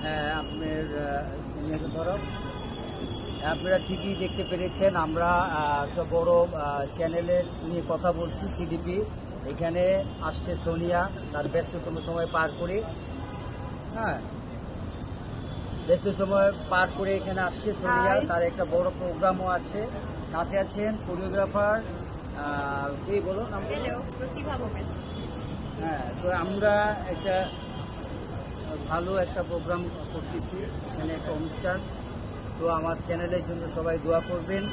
হ্যাঁ, আপনারা ঠিকই দেখতে পেরেছেন। আমরা একটা বড় চ্যানেলের নিয়ে কথা বলছি। সিডিপি এখানে আসছে সোনিয়া, তার ব্যস্ততম সময় পার করে। হ্যাঁ, ব্যস্ত সময় পার করে এখানে আসছে সোনিয়া, তার একটা বড় প্রোগ্রামও আছে। সাথে আছেন কোরিওগ্রাফার কি বলো নাম? প্রতিভা গোমেজ। হ্যাঁ, তো আমরা একটা ভালো একটা প্রোগ্রাম করতেছি, এখানে একটা অনুষ্ঠান। তো আমার চ্যানেলের জন্য সবাই দোয়া করবেন।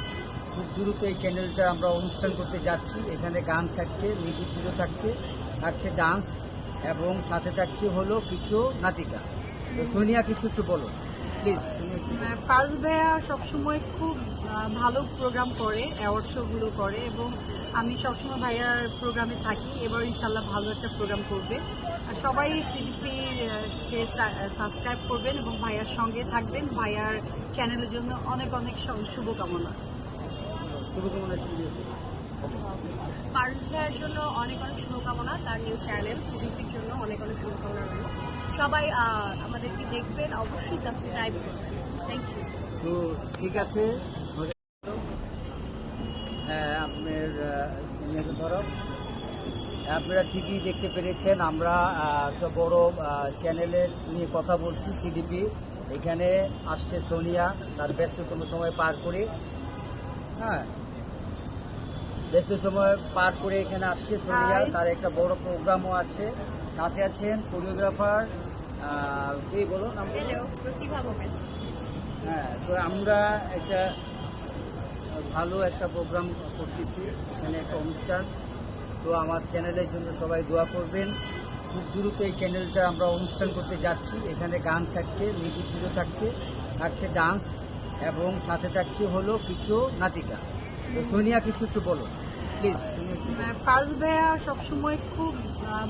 খুব দ্রুত এই চ্যানেলটা আমরা অনুষ্ঠান করতে যাচ্ছি। এখানে গান থাকছে, মিউজিক ভিডিও থাকছে, থাকছে ডান্স, এবং সাথে থাকছে হলো কিছু নাটিকা। তো সোনিয়া কিছু একটু বলো প্লিজ। পার্স ভাইয়া সবসময় খুব ভালো প্রোগ্রাম করে, অ্যাওয়ার্ড শোগুলো করে, এবং আমি সবসময় ভাইয়ার প্রোগ্রামে থাকি। এবার ইনশাল্লাহ ভালো একটা প্রোগ্রাম করবে। আর সবাই সিডিপিকে সাবস্ক্রাইব করবেন এবং ভাইয়ার সঙ্গে থাকবেন। ভাইয়ার চ্যানেলের জন্য অনেক অনেক শুভকামনা। পার্স ভাইয়ার জন্য অনেক অনেক শুভকামনা, তার নিউ চ্যানেল সিডিপির জন্য অনেক অনেক শুভকামনা রইল। সবাই আমাদেরকে দেখবেন, অবশ্যই সাবস্ক্রাইব করবেন। Thank you. তো ঠিক আছে। হ্যাঁ, আপনারা ঠিকই দেখতে পেরেছেন। আমরা একটা বড় চ্যানেলের নিয়ে কথা বলছি। সিডিপি এখানে আসছে সোনিয়া, তার ব্যস্ততম সময় পার করে। হ্যাঁ, ব্যস্ত সময় পার করে এখানে আসছে সোনিয়া, তার একটা বড় প্রোগ্রামও আছে। সাথে আছেন কোরিওগ্রাফার কি বলো নাম? প্রতিভা গোমেজ। হ্যাঁ, তো আমরা একটা ভালো একটা প্রোগ্রাম করতেছি, এখানে একটা অনুষ্ঠান। তো আমার চ্যানেলের জন্য সবাই দোয়া করবেন। খুব দ্রুত এই চ্যানেলটা আমরা অনুষ্ঠান করতে যাচ্ছি। এখানে গান থাকছে, মিউজিক ভিডিও থাকছে, থাকছে ডান্স, এবং সাথে থাকছে হলো কিছু নাটিকা। তো সোনিয়া কিছু একটু বলো প্লিজ। পার্স ভাইয়া সবসময় খুব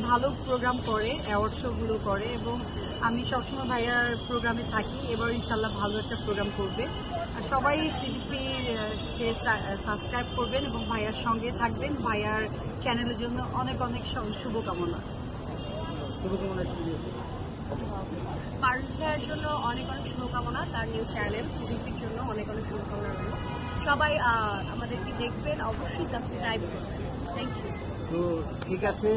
ভালো প্রোগ্রাম করে, অ্যাওয়ার্ড শোগুলো করে, এবং আমি সবসময় ভাইয়ার প্রোগ্রামে থাকি। এবার ইনশাল্লাহ ভালো একটা প্রোগ্রাম করবে। আর সবাই সিডিপিকে সাবস্ক্রাইব করবেন এবং ভাইয়ার সঙ্গে থাকবেন। ভাইয়ার চ্যানেলের জন্য অনেক অনেক শুভকামনা। পার্স ভাইয়ার জন্য অনেক অনেক শুভকামনা, তার নিউ চ্যানেল সিডিপির জন্য অনেক অনেক শুভকামনা রইল। সবাই আমাদেরকে দেখবেন, অবশ্যই সাবস্ক্রাইব করবেন। Thank you. তো ঠিক আছে।